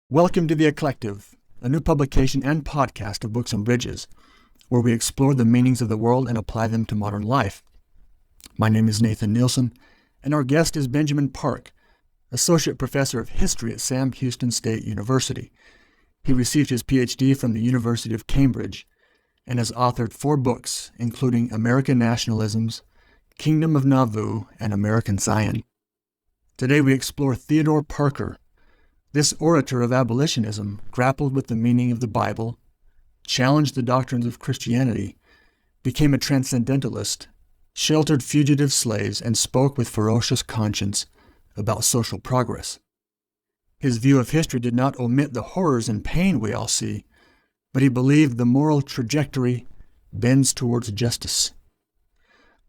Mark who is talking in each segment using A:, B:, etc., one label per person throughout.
A: Welcome to The Eclective, a new publication and podcast of Books and Bridges, where we explore the meanings of the world and apply them to modern life. My name is Nathan Nielsen, and our guest is Benjamin Park, Associate Professor of History at Sam Houston State University. He received his PhD from the University of Cambridge and has authored 4 books, including American Nationalisms, Kingdom of Nauvoo, and American Zion. Today we explore Theodore Parker. This orator of abolitionism grappled with the meaning of the Bible, challenged the doctrines of Christianity, became a transcendentalist, sheltered fugitive slaves, and spoke with ferocious conscience about social progress. His view of history did not omit the horrors and pain we all see, but he believed the moral trajectory bends towards justice.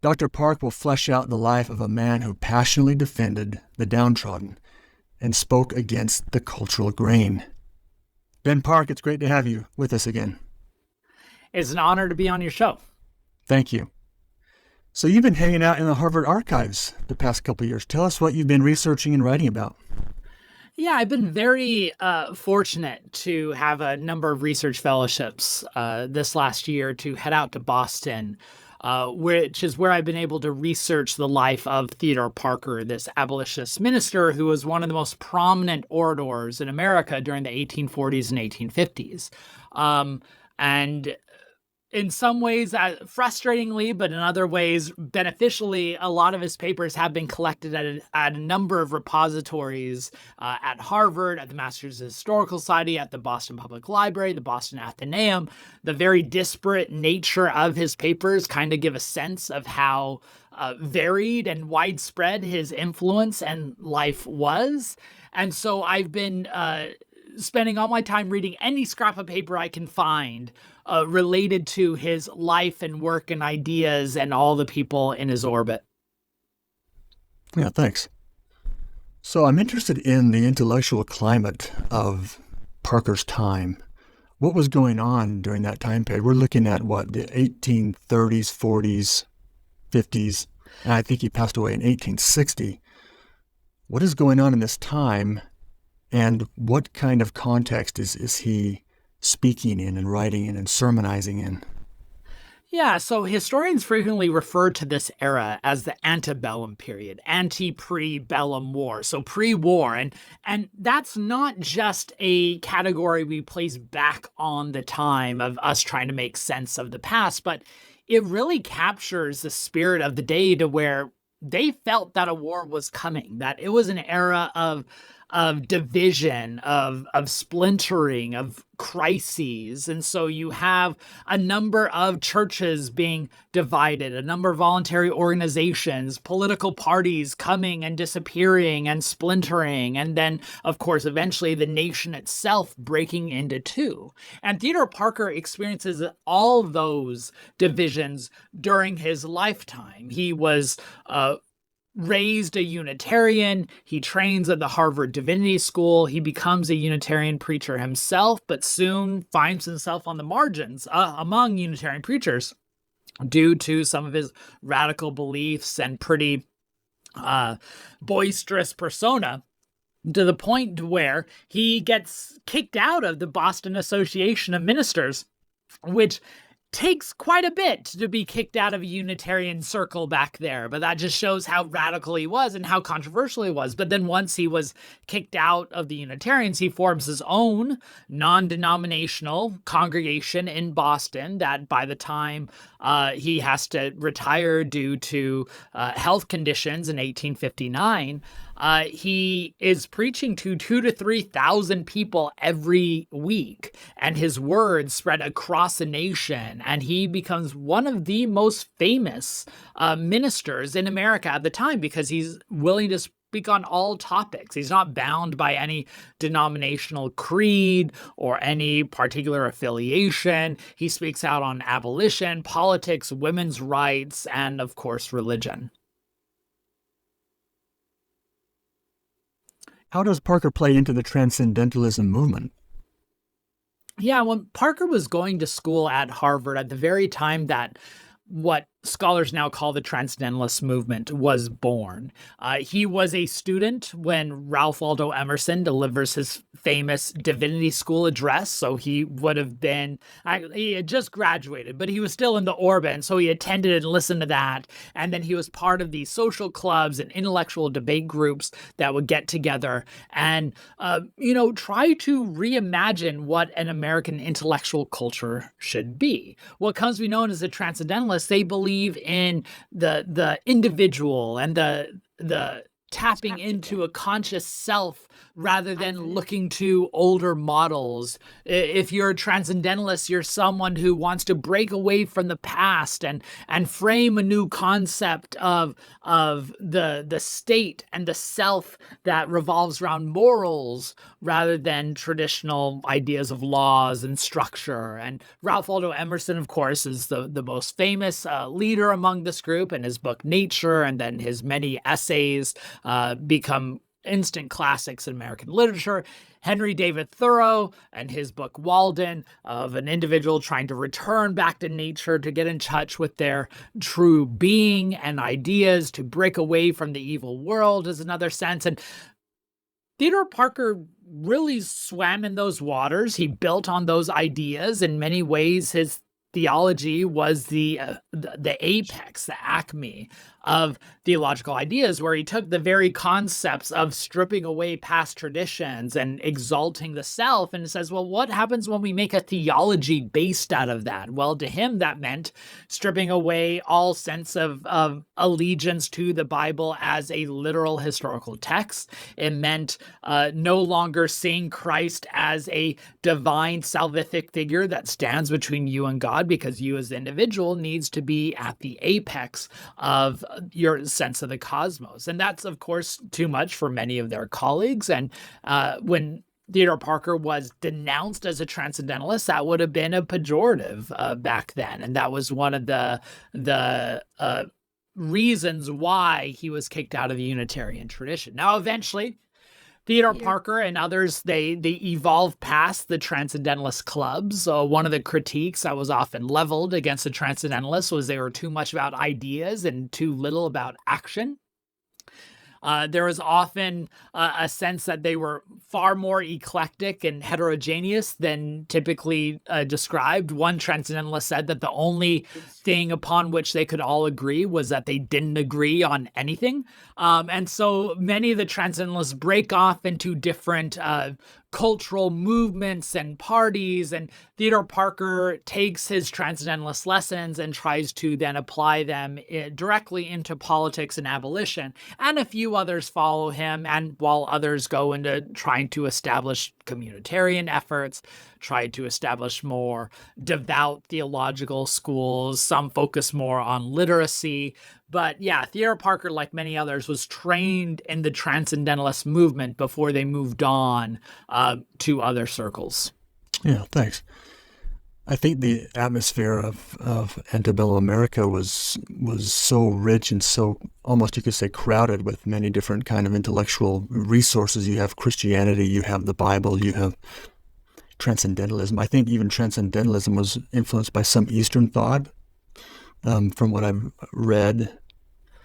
A: Dr. Park will flesh out the life of a man who passionately defended the downtrodden and spoke against the cultural grain. Ben Park, it's great to have you with us again.
B: It's an honor to be on your show.
A: Thank you. So you've been hanging out in the Harvard archives the past couple of years. Tell us what you've been researching and writing about.
B: Yeah, I've been very fortunate to have a number of research fellowships this last year to head out to Boston, which is where I've been able to research the life of Theodore Parker, this abolitionist minister who was one of the most prominent orators in America during the 1840s and 1850s. And in some ways, frustratingly, but in other ways, beneficially, a lot of his papers have been collected at a number of repositories at Harvard, at the Massachusetts Historical Society, at the Boston Public Library, the Boston Athenaeum. The very disparate nature of his papers kind of give a sense of how varied and widespread his influence and life was. And so I've been spending all my time reading any scrap of paper I can find related to his life and work and ideas and all the people in his orbit.
A: Yeah, thanks. So I'm interested in the intellectual climate of Parker's time. What was going on during that time period? We're looking at the 1830s, 40s, 50s, and I think he passed away in 1860. What is going on in this time, and what kind of context is he speaking in and writing in and sermonizing in?
B: Yeah, so historians frequently refer to this era as the antebellum period, ante-pre-bellum war, so pre-war. And that's not just a category we place back on the time of us trying to make sense of the past, but it really captures the spirit of the day to where they felt that a war was coming, that it was an era of division, of splintering, of crises. And so you have a number of churches being divided, a number of voluntary organizations, political parties coming and disappearing and splintering. And then, of course, eventually the nation itself breaking into two. And Theodore Parker experiences all those divisions during his lifetime. He was raised a Unitarian. He trains at the Harvard Divinity School. He becomes a Unitarian preacher himself, but soon finds himself on the margins among Unitarian preachers due to some of his radical beliefs and pretty boisterous persona, to the point where he gets kicked out of the Boston Association of Ministers, which takes quite a bit to be kicked out of a Unitarian circle back there, but that just shows how radical he was and how controversial he was. But then once he was kicked out of the Unitarians, he forms his own non-denominational congregation in Boston that by the time he has to retire due to health conditions in 1859, he is preaching to 2,000 to 3,000 people every week, and his words spread across the nation, and he becomes one of the most famous ministers in America at the time because he's willing to speak on all topics. He's not bound by any denominational creed or any particular affiliation. He speaks out on abolition, politics, women's rights, and of course, religion.
A: How does Parker play into the transcendentalism movement?
B: Yeah, when Parker was going to school at Harvard at the very time that what scholars now call the transcendentalist movement was born. He was a student when Ralph Waldo Emerson delivers his famous divinity school address. So he would have been, he had just graduated, but he was still in the orbit. And so he attended and listened to that. And then he was part of these social clubs and intellectual debate groups that would get together and, try to reimagine what an American intellectual culture should be. What comes to be known as the transcendentalists, they believe in the individual and the tapping into a conscious self rather than looking to older models. If you're a transcendentalist, you're someone who wants to break away from the past and frame a new concept of the state and the self that revolves around morals rather than traditional ideas of laws and structure. And Ralph Waldo Emerson, of course, is the most famous leader among this group, and his book Nature and then his many essays become instant classics in American literature. Henry David Thoreau and his book Walden, of an individual trying to return back to nature to get in touch with their true being and ideas, to break away from the evil world, is another sense. And Theodore Parker really swam in those waters. He built on those ideas. In many ways, his theology was the apex, the acme of theological ideas, where he took the very concepts of stripping away past traditions and exalting the self and says, well, what happens when we make a theology based out of that? Well, to him, that meant stripping away all sense of allegiance to the Bible as a literal historical text. It meant no longer seeing Christ as a divine salvific figure that stands between you and God, because you as an individual needs to be at the apex of your sense of the cosmos. And that's, of course, too much for many of their colleagues. And when Theodore Parker was denounced as a transcendentalist, that would have been a pejorative back then. And that was one of the reasons why he was kicked out of the Unitarian tradition. Now, eventually, Theodore Parker and others, they evolved past the transcendentalist clubs. So one of the critiques that was often leveled against the transcendentalists was they were too much about ideas and too little about action. There was often a sense that they were far more eclectic and heterogeneous than typically described. One transcendentalist said that the only thing upon which they could all agree was that they didn't agree on anything. And so many of the transcendentalists break off into different cultural movements and parties, and Theodore Parker takes his transcendentalist lessons and tries to then apply them directly into politics and abolition. And a few others follow him, and while others go into trying to establish communitarian efforts, try to establish more devout theological schools, some focus more on literacy. But yeah, Theodore Parker, like many others, was trained in the transcendentalist movement before they moved on to other circles.
A: Yeah, thanks. I think the atmosphere of antebellum America was so rich and so almost, you could say, crowded with many different kind of intellectual resources. You have Christianity, you have the Bible, you have transcendentalism. I think even transcendentalism was influenced by some Eastern thought, from what I've read.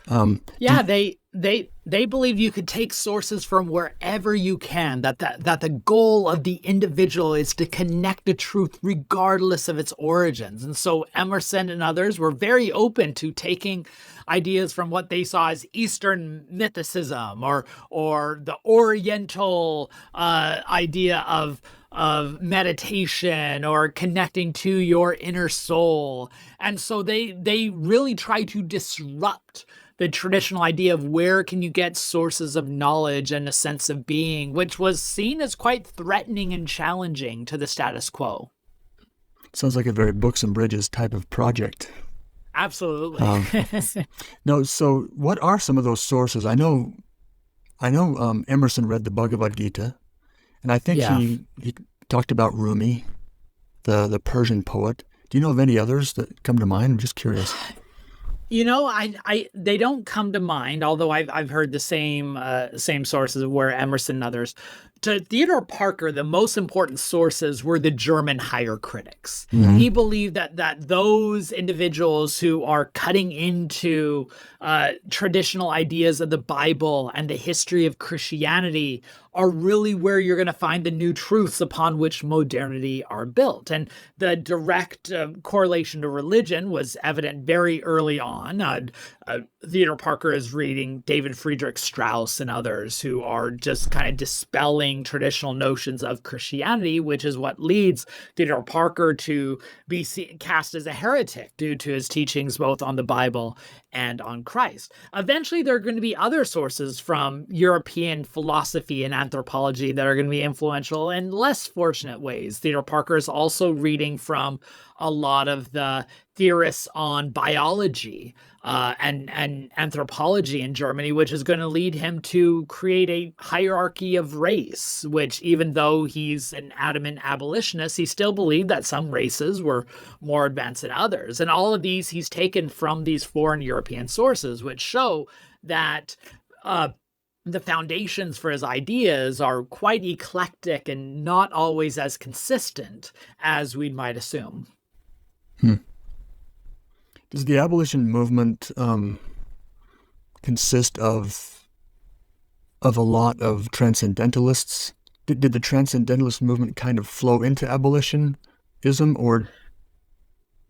B: They believe you could take sources from wherever you can, that the goal of the individual is to connect the truth regardless of its origins. And so Emerson and others were very open to taking ideas from what they saw as Eastern mythicism or the Oriental idea of meditation or connecting to your inner soul. And so they really try to disrupt the traditional idea of where can you get sources of knowledge and a sense of being, which was seen as quite threatening and challenging to the status quo.
A: Sounds like a very Books and Bridges type of project.
B: Absolutely.
A: No, so what are some of those sources? I know Emerson read the Bhagavad Gita, and I think he talked about Rumi, the Persian poet. Do you know of any others that come to mind? I'm just curious.
B: They don't come to mind, although I've heard the same sources of where Emerson and others to Theodore Parker, the most important sources were the German higher critics.
A: Mhm.
B: He believed that those individuals who are cutting into traditional ideas of the Bible and the history of Christianity are really where you're going to find the new truths upon which modernity are built. And the direct correlation to religion was evident very early on. Theodore Parker is reading David Friedrich Strauss and others who are just kind of dispelling traditional notions of Christianity, which is what leads Theodore Parker to be cast as a heretic due to his teachings both on the Bible and on Christ. Eventually, there are going to be other sources from European philosophy and anthropology that are going to be influential in less fortunate ways. Theodore Parker is also reading from a lot of the theorists on biology and anthropology in Germany, which is going to lead him to create a hierarchy of race, which even though he's an adamant abolitionist, he still believed that some races were more advanced than others. And all of these he's taken from these foreign European sources, which show that the foundations for his ideas are quite eclectic and not always as consistent as we might assume.
A: Does the abolition movement consist of a lot of transcendentalists? Did the transcendentalist movement kind of flow into abolitionism, or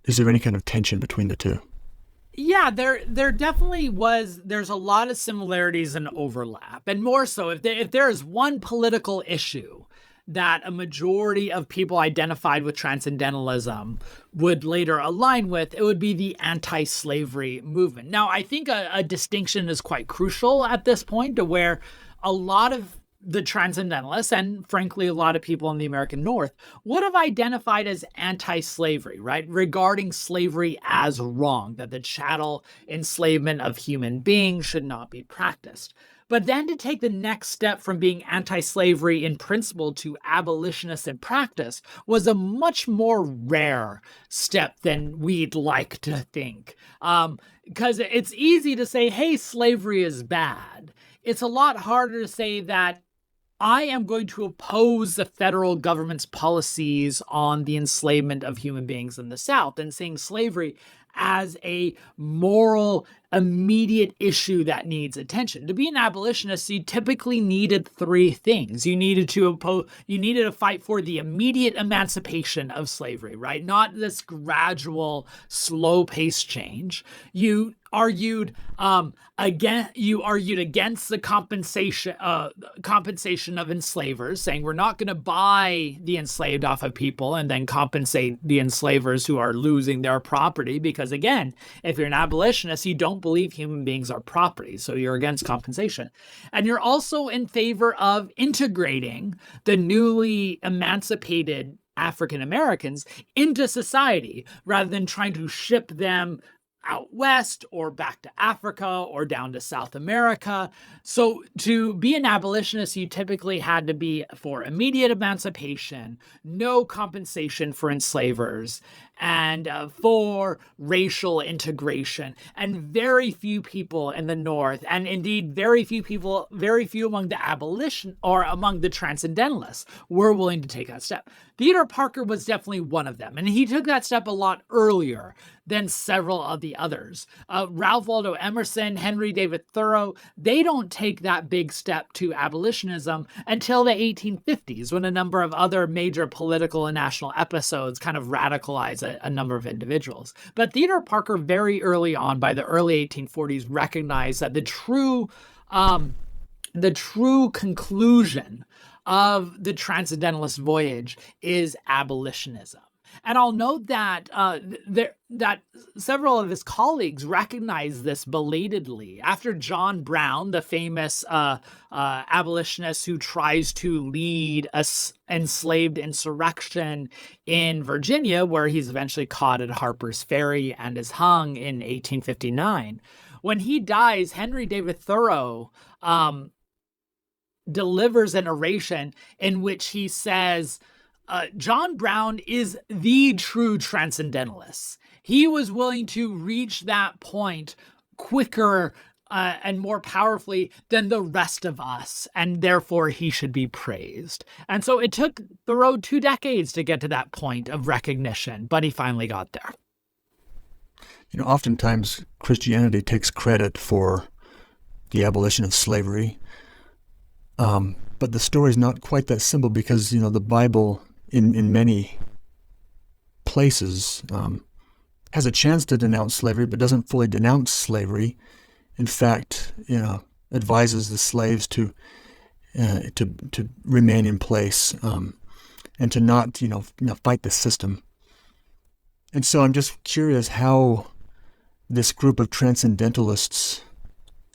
A: is there any kind of tension between the two?
B: Yeah, there definitely was. There's a lot of similarities and overlap, and more so if there is one political issue that a majority of people identified with transcendentalism would later align with, it would be the anti-slavery movement. Now, I think a distinction is quite crucial at this point, to where a lot of the transcendentalists, and frankly, a lot of people in the American North, would have identified as anti-slavery, right? Regarding slavery as wrong, that the chattel enslavement of human beings should not be practiced. But then to take the next step from being anti-slavery in principle to abolitionist in practice was a much more rare step than we'd like to think. Because it's easy to say, hey, slavery is bad. It's a lot harder to say that I am going to oppose the federal government's policies on the enslavement of human beings in the South, and seeing slavery as a moral, immediate issue that needs attention. To be an abolitionist, you typically needed three things. You needed to fight for the immediate emancipation of slavery, right? Not this gradual, slow-paced change. You argued against the compensation of enslavers, saying we're not going to buy the enslaved off of people and then compensate the enslavers who are losing their property. Because again, if you're an abolitionist, you don't believe human beings are property, so you're against compensation. And you're also in favor of integrating the newly emancipated African Americans into society rather than trying to ship them out west or back to Africa or down to South America. So to be an abolitionist, you typically had to be for immediate emancipation, no compensation for enslavers, and for racial integration. And very few people in the North, and indeed very few among the abolition or among the transcendentalists, were willing to take that step. Theodore Parker was definitely one of them, and he took that step a lot earlier than several of the others. Ralph Waldo Emerson, Henry David Thoreau, they don't take that big step to abolitionism until the 1850s, when a number of other major political and national episodes kind of radicalize a number of individuals. But Theodore Parker, very early on, by the early 1840s, recognized that the true conclusion of the transcendentalist voyage is abolitionism. And I'll note that that several of his colleagues recognized this belatedly. After John Brown, the famous abolitionist who tries to lead a enslaved insurrection in Virginia, where he's eventually caught at Harper's Ferry and is hung in 1859. When he dies, Henry David Thoreau delivers an oration in which he says, John Brown is the true transcendentalist. He was willing to reach that point quicker and more powerfully than the rest of us, and therefore he should be praised. And so it took Thoreau 2 decades to get to that point of recognition, but he finally got there.
A: Oftentimes Christianity takes credit for the abolition of slavery, but the story's not quite that simple because, the Bible in many places has a chance to denounce slavery, but doesn't fully denounce slavery. In fact, advises the slaves to remain in place and to not, fight the system. And so I'm just curious how this group of transcendentalists,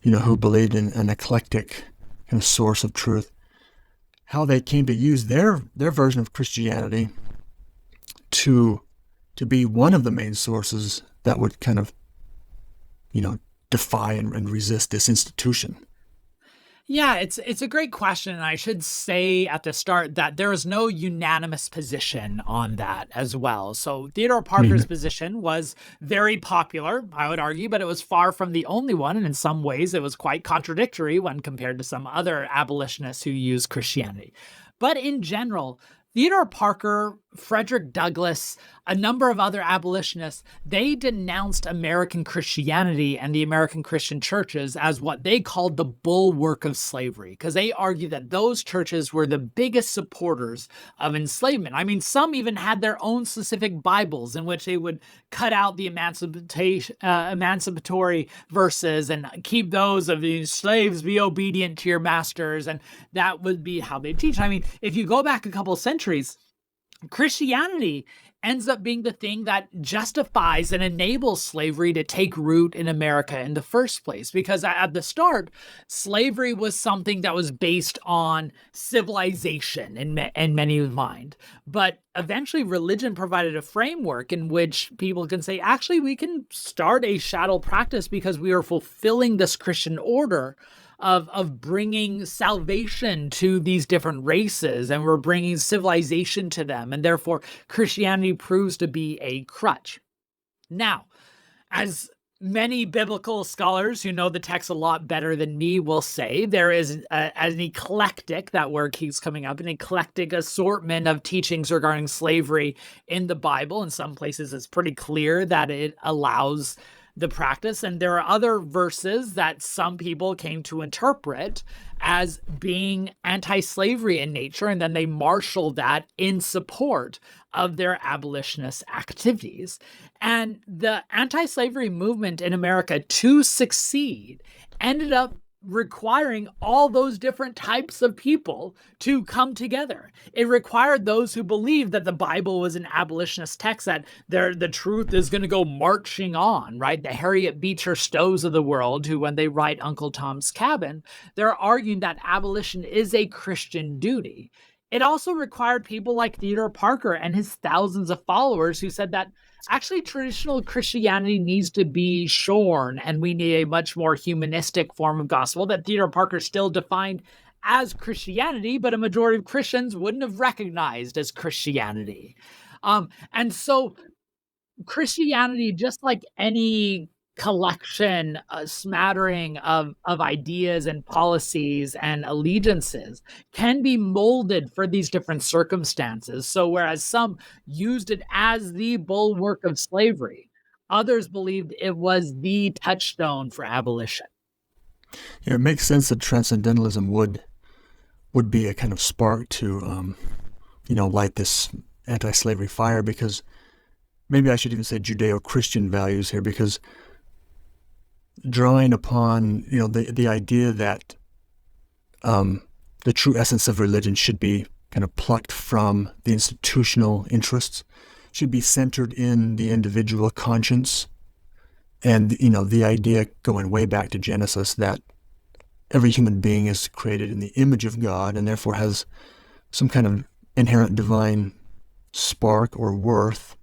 A: who believed in an eclectic kind of source of truth, how they came to use their version of Christianity to be one of the main sources that would kind of, defy and resist this institution.
B: Yeah, it's a great question. And I should say at the start that there is no unanimous position on that as well. So Theodore Parker's position was very popular, I would argue, but it was far from the only one. And in some ways, it was quite contradictory when compared to some other abolitionists who used Christianity. But in general, Theodore Parker, Frederick Douglass, a number of other abolitionists, they denounced American Christianity and the American Christian churches as what they called the bulwark of slavery, because they argued that those churches were the biggest supporters of enslavement. I mean, some even had their own specific Bibles in which they would cut out the emancipatory verses and keep those of the slaves be obedient to your masters, and that would be how they teach. I mean, if you go back a couple of centuries, Christianity ends up being the thing that justifies and enables slavery to take root in America in the first place. Because at the start, slavery was something that was based on civilization in many mind. But eventually religion provided a framework in which people can say, actually, we can start a chattel practice because we are fulfilling this Christian order of bringing salvation to these different races, and we're bringing civilization to them, and therefore Christianity proves to be a crutch. Now, as many biblical scholars who know the text a lot better than me will say, there is an eclectic, that word keeps coming up, an eclectic assortment of teachings regarding slavery in the Bible. In some places, it's pretty clear that it allows the practice. And there are other verses that some people came to interpret as being anti-slavery in nature, and then they marshal that in support of their abolitionist activities. And the anti-slavery movement in America, to succeed, ended up requiring all those different types of people to come together. It required those who believed that the Bible was an abolitionist text, that the truth is going to go marching on, right? The Harriet Beecher Stowe's of the world, who, when they write Uncle Tom's Cabin, they're arguing that abolition is a Christian duty. It also required people like Theodore Parker and his thousands of followers who said that actually traditional Christianity needs to be shorn, and we need a much more humanistic form of gospel that Theodore Parker still defined as Christianity, but a majority of Christians wouldn't have recognized as Christianity. And so Christianity, just like any collection, a smattering of ideas and policies and allegiances, can be molded for these different circumstances. So whereas some used it as the bulwark of slavery, others believed it was the touchstone for abolition.
A: Yeah, it makes sense that transcendentalism would be a kind of spark to, light this anti-slavery fire, because maybe I should even say Judeo-Christian values here, because drawing upon, the idea that the true essence of religion should be kind of plucked from the institutional interests, should be centered in the individual conscience. And, the idea going way back to Genesis that every human being is created in the image of God and therefore has some kind of inherent divine spark or worth,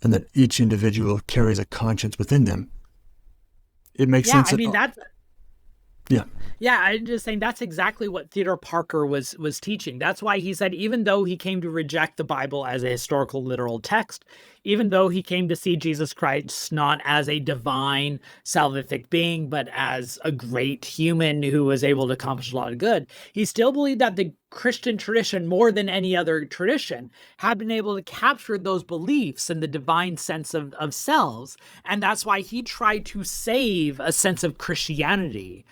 A: and that each individual carries a conscience within them. It makes sense.
B: Yeah, I'm just saying that's exactly what Theodore Parker was teaching. That's why he said, even though he came to reject the Bible as a historical literal text, even though he came to see Jesus Christ not as a divine, salvific being, but as a great human who was able to accomplish a lot of good, he still believed that the Christian tradition, more than any other tradition, had been able to capture those beliefs and the divine sense of selves. And that's why he tried to save a sense of Christianity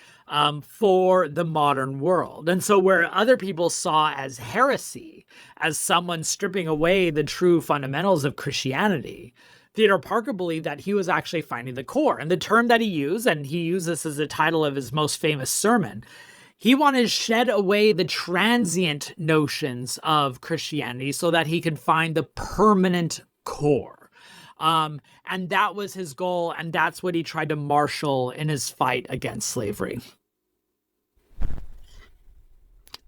B: for the modern world. And so where other people saw as heresy, as someone stripping away the true fundamentals of Christianity, Theodore Parker believed that he was actually finding the core. And the term that he used, and he used this as the title of his most famous sermon, he wanted to shed away the transient notions of Christianity so that he could find the permanent core. And that was his goal, and that's what he tried to marshal in his fight against slavery.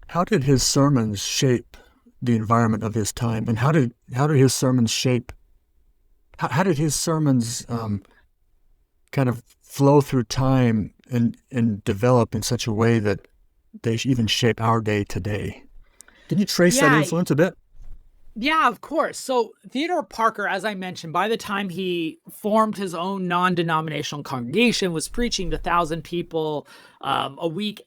A: How did his sermons shape the environment of his time, and how did his sermons shape? How did his sermons kind of flow through time and develop in such a way that they even shape our day today? Can you trace that influence a bit?
B: Yeah, of course. So Theodore Parker, as I mentioned, by the time he formed his own non-denominational congregation, was preaching to 1,000 people a week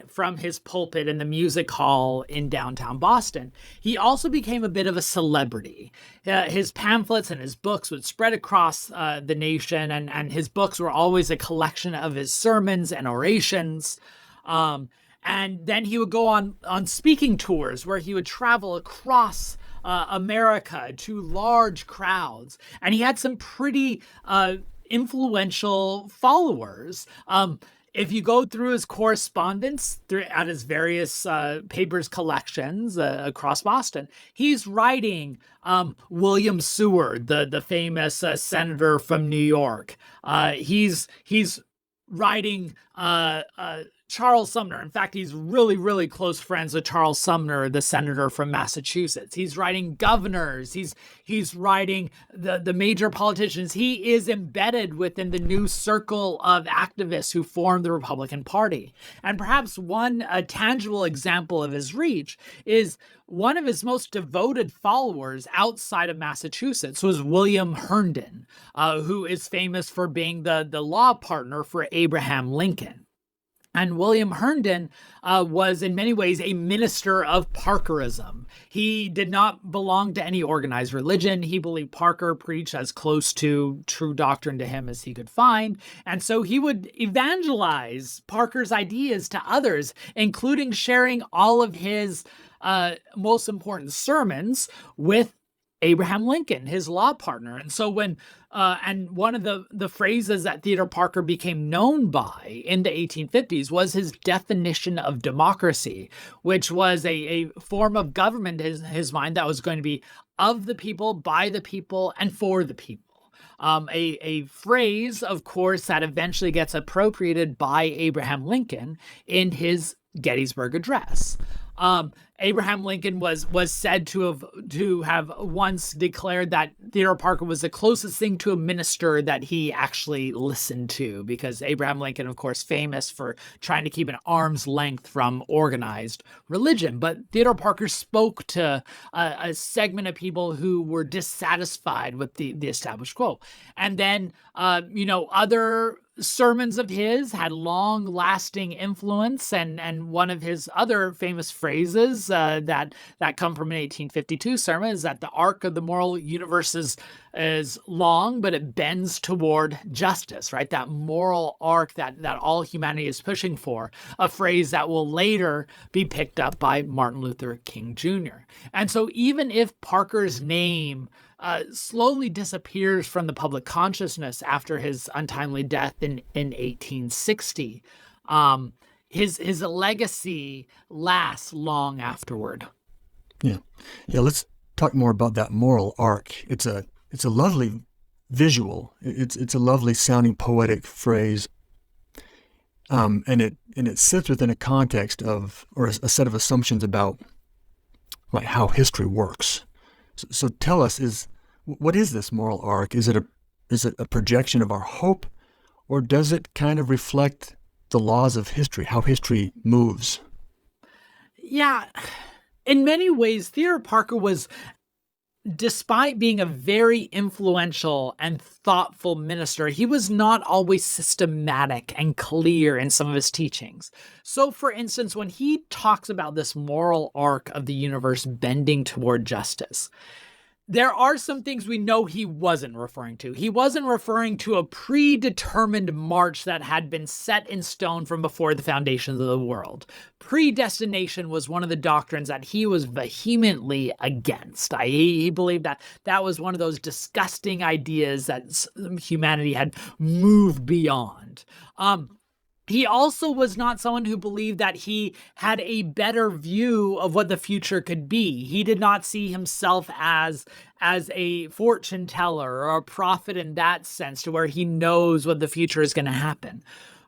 B: from his pulpit in the music hall in downtown Boston. He also became a bit of a celebrity. His pamphlets and his books would spread across the nation, and his books were always a collection of his sermons and orations. And then he would go on speaking tours where he would travel across America to large crowds. And he had some pretty influential followers. If you go through his correspondence at his various papers collections across Boston, he's writing William Seward, the famous senator from New York. He's writing Charles Sumner. In fact, he's really, really close friends with Charles Sumner, the senator from Massachusetts. He's writing governors. He's writing the major politicians. He is embedded within the new circle of activists who formed the Republican Party. And perhaps one tangible example of his reach is one of his most devoted followers outside of Massachusetts was William Herndon, who is famous for being the law partner for Abraham Lincoln. And William Herndon was in many ways a minister of Parkerism. He did not belong to any organized religion. He believed Parker preached as close to true doctrine to him as he could find. And so he would evangelize Parker's ideas to others, including sharing all of his most important sermons with Abraham Lincoln, his law partner. And so and one of the phrases that Theodore Parker became known by in the 1850s was his definition of democracy, which was a form of government in his mind that was going to be of the people, by the people, and for the people. A phrase, of course, that eventually gets appropriated by Abraham Lincoln in his Gettysburg Address. Abraham Lincoln was said to have once declared that Theodore Parker was the closest thing to a minister that he actually listened to, because Abraham Lincoln, of course, famous for trying to keep an arm's length from organized religion. But Theodore Parker spoke to a segment of people who were dissatisfied with the established quo. And then, other sermons of his had long-lasting influence, and one of his other famous phrases that come from an 1852 sermon is that the arc of the moral universe is long, but it bends toward justice, right? That moral arc that all humanity is pushing for, a phrase that will later be picked up by Martin Luther King Jr. And so even if Parker's name slowly disappears from the public consciousness after his untimely death in 1860, his legacy lasts long afterward.
A: Yeah. Let's talk more about that moral arc. It's a lovely visual. It's a lovely sounding poetic phrase, and it sits within a context of, or a set of assumptions about, like, how history works. So tell us, what is this moral arc? Is it a projection of our hope, or does it kind of reflect the laws of history, how history moves?
B: Yeah, in many ways, Theodore Parker was despite being a very influential and thoughtful minister, he was not always systematic and clear in some of his teachings. So, for instance, when he talks about this moral arc of the universe bending toward justice, there are some things we know he wasn't referring to. He wasn't referring to a predetermined march that had been set in stone from before the foundations of the world. Predestination was one of the doctrines that he was vehemently against. He believed that that was one of those disgusting ideas that humanity had moved beyond. He also was not someone who believed that he had a better view of what the future could be. He did not see himself as a fortune teller or a prophet in that sense, to where he knows what the future is going to happen.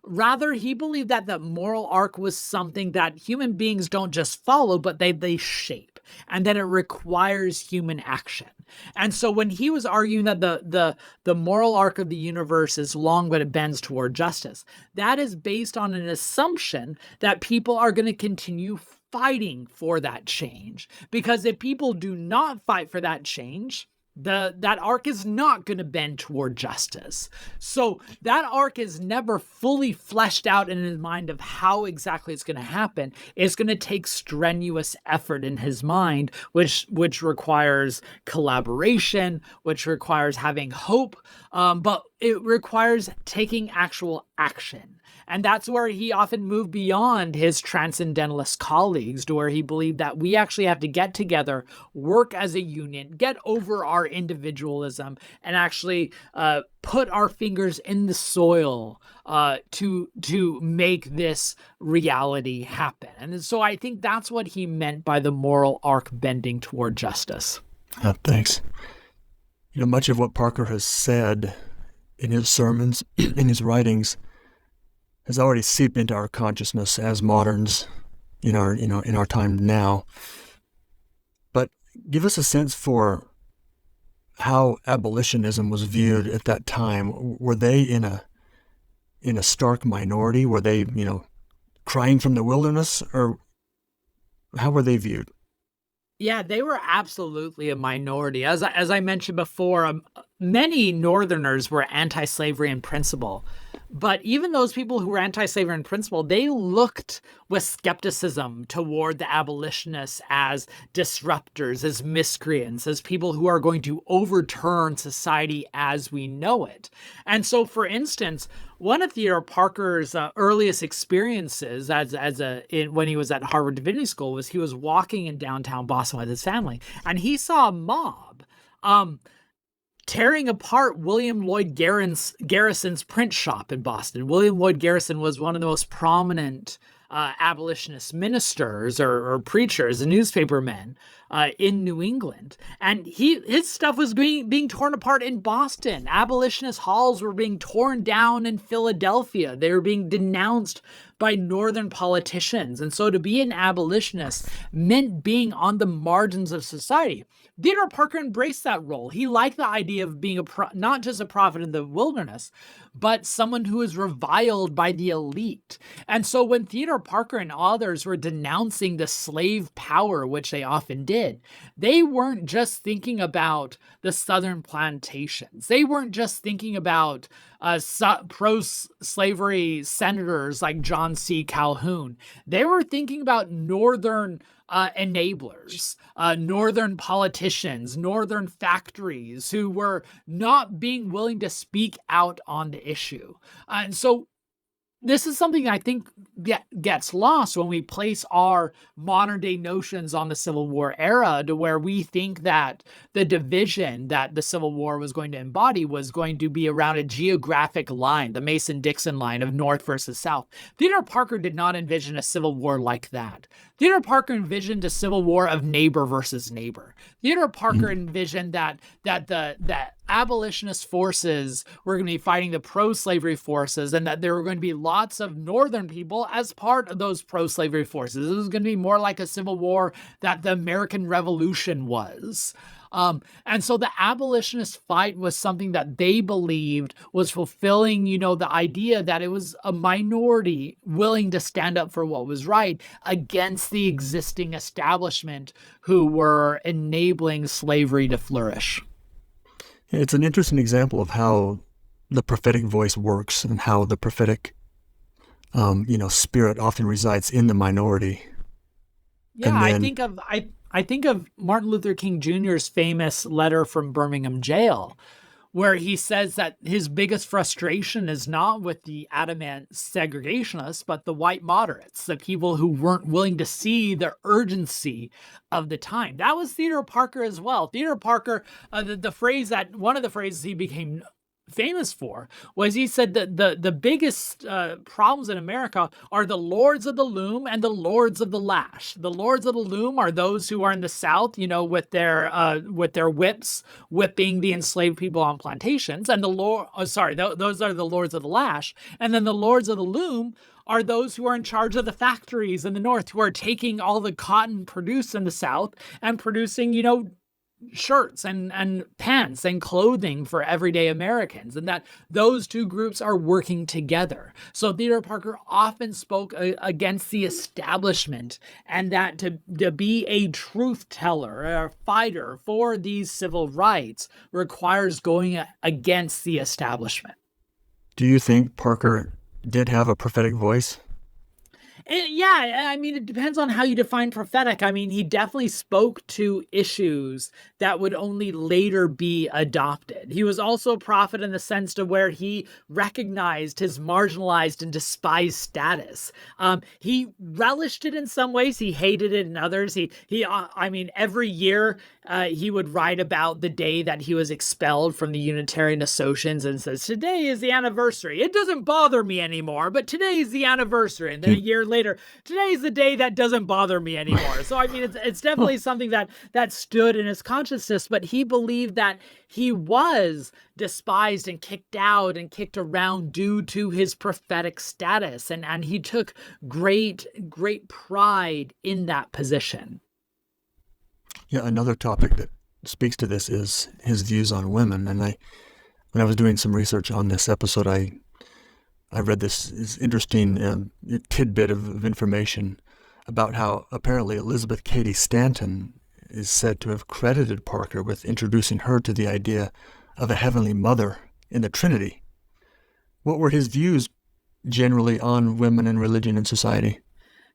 B: Rather, he believed that the moral arc was something that human beings don't just follow, but they shape, and that it requires human action. And so when he was arguing that the moral arc of the universe is long, but it bends toward justice, that is based on an assumption that people are going to continue fighting for that change. Because if people do not fight for that change, that arc is not going to bend toward justice. So that arc is never fully fleshed out in his mind of how exactly it's going to happen. It's going to take strenuous effort in his mind, which requires collaboration, which requires having hope, but it requires taking actual action. And that's where he often moved beyond his transcendentalist colleagues, to where he believed that we actually have to get together, work as a union, get over our individualism, and actually put our fingers in the soil to make this reality happen. And so I think that's what he meant by the moral arc bending toward justice.
A: Thanks. Much of what Parker has said in his sermons, in his writings, has already seeped into our consciousness as moderns in our time now. But give us a sense for how abolitionism was viewed at that time. Were they in a stark minority? Were they, crying from the wilderness, or how were they viewed?
B: Yeah, they were absolutely a minority. As I mentioned before, many Northerners were anti-slavery in principle. But even those people who were anti-slavery in principle, they looked with skepticism toward the abolitionists as disruptors, as miscreants, as people who are going to overturn society as we know it. And so, for instance, one of Theodore Parker's earliest experiences when he was at Harvard Divinity School was he was walking in downtown Boston with his family, and he saw a mob tearing apart William Lloyd Garrison's print shop in Boston. William Lloyd Garrison was one of the most prominent abolitionist ministers or preachers and newspapermen in New England. And his stuff was being torn apart in Boston. Abolitionist halls were being torn down in Philadelphia. They were being denounced by Northern politicians. And so to be an abolitionist meant being on the margins of society. Theodore Parker embraced that role. He liked the idea of being not just a prophet in the wilderness, but someone who is reviled by the elite. And so when Theodore Parker and others were denouncing the slave power, which they often did, they weren't just thinking about the Southern plantations. They weren't just thinking about pro-slavery senators like John C. Calhoun. They were thinking about Northern enablers, Northern politicians, Northern factories who were not being willing to speak out on the issue. And so this is something I think gets lost when we place our modern day notions on the Civil War era, to where we think that the division that the Civil War was going to embody was going to be around a geographic line, the Mason-Dixon line of North versus South. Theodore Parker did not envision a Civil War like that. Theodore Parker envisioned a Civil War of neighbor versus neighbor. Theodore Parker envisioned that the abolitionist forces were going to be fighting the pro-slavery forces, and that there were going to be lots of Northern people as part of those pro-slavery forces. It was going to be more like a civil war that the American Revolution was. And so the abolitionist fight was something that they believed was fulfilling, the idea that it was a minority willing to stand up for what was right against the existing establishment who were enabling slavery to flourish.
A: It's an interesting example of how the prophetic voice works and how the prophetic, spirit often resides in the minority.
B: Yeah, I think of Martin Luther King Jr.'s famous letter from Birmingham jail, where he says that his biggest frustration is not with the adamant segregationists, but the white moderates, the people who weren't willing to see the urgency of the time. That was Theodore Parker as well. Theodore Parker, one of the phrases he became famous for was he said that the biggest problems in America are the lords of the loom and the lords of the lash. The lords of the loom are those who are in the South, with their whips whipping the enslaved people on plantations, and those are the lords of the lash. And then the lords of the loom are those who are in charge of the factories in the North, who are taking all the cotton produced in the South and producing, shirts and pants and clothing for everyday Americans, and that those two groups are working together. So Theodore Parker often spoke against the establishment, and that to be a truth teller, a fighter for these civil rights requires going against the establishment.
A: Do you think Parker did have a prophetic voice?
B: Yeah, I mean, it depends on how you define prophetic. I mean, he definitely spoke to issues that would only later be adopted. He was also a prophet in the sense to where he recognized his marginalized and despised status. He relished it in some ways. He hated it in others. Every year he would write about the day that he was expelled from the Unitarian Associations and says, "Today is the anniversary. It doesn't bother me anymore, but today is the anniversary." And then a year later, "Today's the day that doesn't bother me anymore." So I mean, it's definitely something that stood in his consciousness, but he believed that he was despised and kicked out and kicked around due to his prophetic status, and he took great pride in that position.
A: Yeah, another topic that speaks to this is his views on women. And when I was doing some research on this episode, I read this interesting tidbit of information about how apparently Elizabeth Cady Stanton is said to have credited Parker with introducing her to the idea of a heavenly mother in the Trinity. What were his views generally on women and religion and society?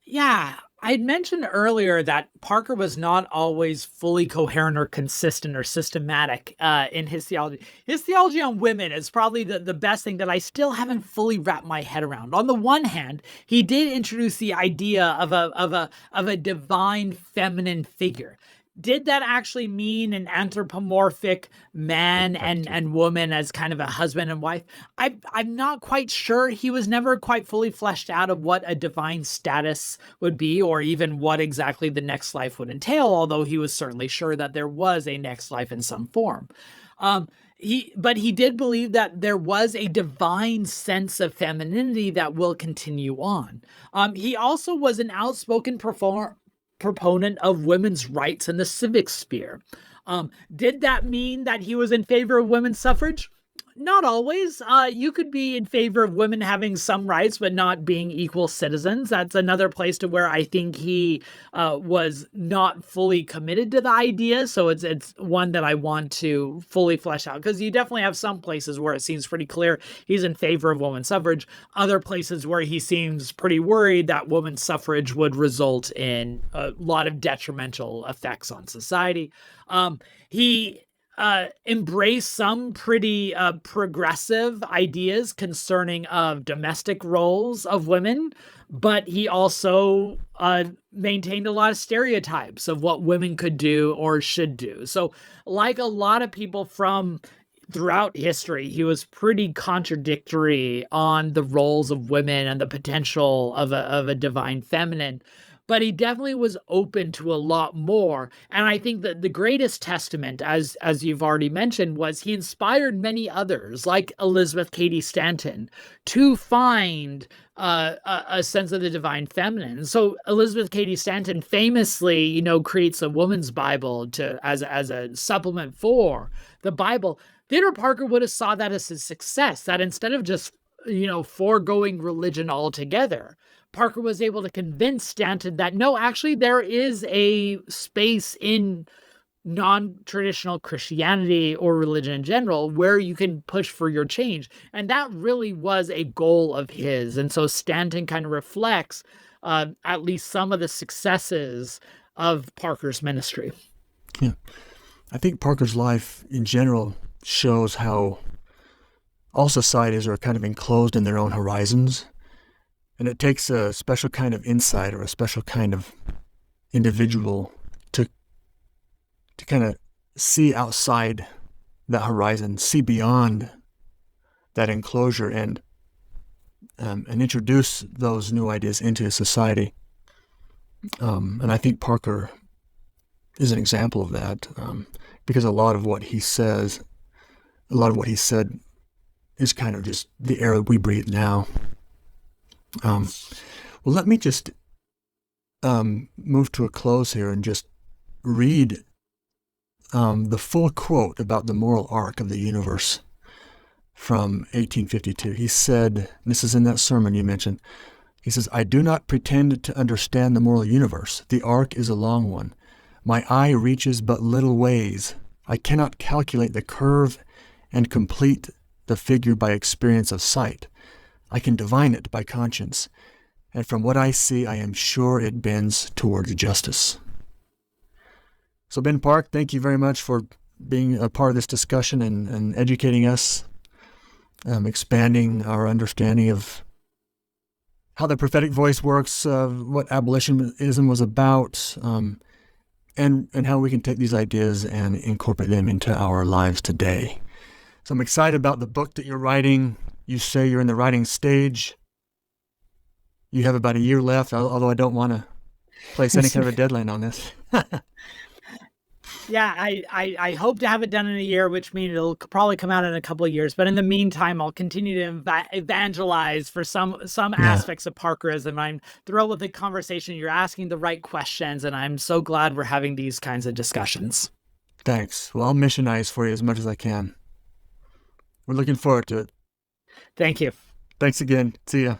B: Yeah, I'd mentioned earlier that Parker was not always fully coherent or consistent or systematic in his theology. His theology on women is probably the best thing that I still haven't fully wrapped my head around. On the one hand, he did introduce the idea of a divine feminine figure. Did that actually mean an anthropomorphic man and woman as kind of a husband and wife? I'm not quite sure. He was never quite fully fleshed out of what a divine status would be, or even what exactly the next life would entail, although he was certainly sure that there was a next life in some form. But he did believe that there was a divine sense of femininity that will continue on. He also was an outspoken proponent of women's rights in the civic sphere. Did that mean that he was in favor of women's suffrage? Not always. You could be in favor of women having some rights, but not being equal citizens. That's another place to where I think he was not fully committed to the idea. So it's one that I want to fully flesh out, because you definitely have some places where it seems pretty clear he's in favor of women's suffrage. Other places where he seems pretty worried that women's suffrage would result in a lot of detrimental effects on society. He embrace some pretty progressive ideas concerning of domestic roles of women, but he also maintained a lot of stereotypes of what women could do or should do. So like a lot of people from throughout history, he was pretty contradictory on the roles of women and the potential of a divine feminine. but he definitely was open to a lot more. And I think that the greatest testament, as you've already mentioned, was he inspired many others, like Elizabeth Cady Stanton, to find a sense of the divine feminine. So Elizabeth Cady Stanton famously, creates a woman's Bible as a supplement for the Bible. Theodore Parker would have saw that as a success, that instead of just, foregoing religion altogether, Parker was able to convince Stanton that no, actually there is a space in non-traditional Christianity or religion in general where you can push for your change. And that really was a goal of his. And so Stanton kind of reflects at least some of the successes of Parker's ministry.
A: Yeah. I think Parker's life in general shows how all societies are kind of enclosed in their own horizons. And it takes a special kind of insight or a special kind of individual to kind of see outside that horizon, see beyond that enclosure, and introduce those new ideas into society. And I think Parker is an example of that, because a lot of what he said is kind of just the air we breathe now. Well, let me just move to a close here and just read the full quote about the moral arc of the universe from 1852. He said, and this is in that sermon you mentioned, he says, "I do not pretend to understand the moral universe. The arc is a long one. My eye reaches but little ways. I cannot calculate the curve and complete the figure by experience of sight. I can divine it by conscience, and from what I see, I am sure it bends towards justice." So Ben Park, thank you very much for being a part of this discussion and educating us, expanding our understanding of how the prophetic voice works, what abolitionism was about, and how we can take these ideas and incorporate them into our lives today. So I'm excited about the book that you're writing. You say you're in the writing stage. You have about a year left, although I don't want to place any kind of a deadline on this.
B: Yeah, I hope to have it done in a year, which means it'll probably come out in a couple of years. But in the meantime, I'll continue to evangelize for some aspects of Parkerism. I'm thrilled with the conversation. You're asking the right questions, and I'm so glad we're having these kinds of discussions.
A: Thanks. Well, I'll missionize for you as much as I can. We're looking forward to it.
B: Thank you.
A: Thanks again. See ya.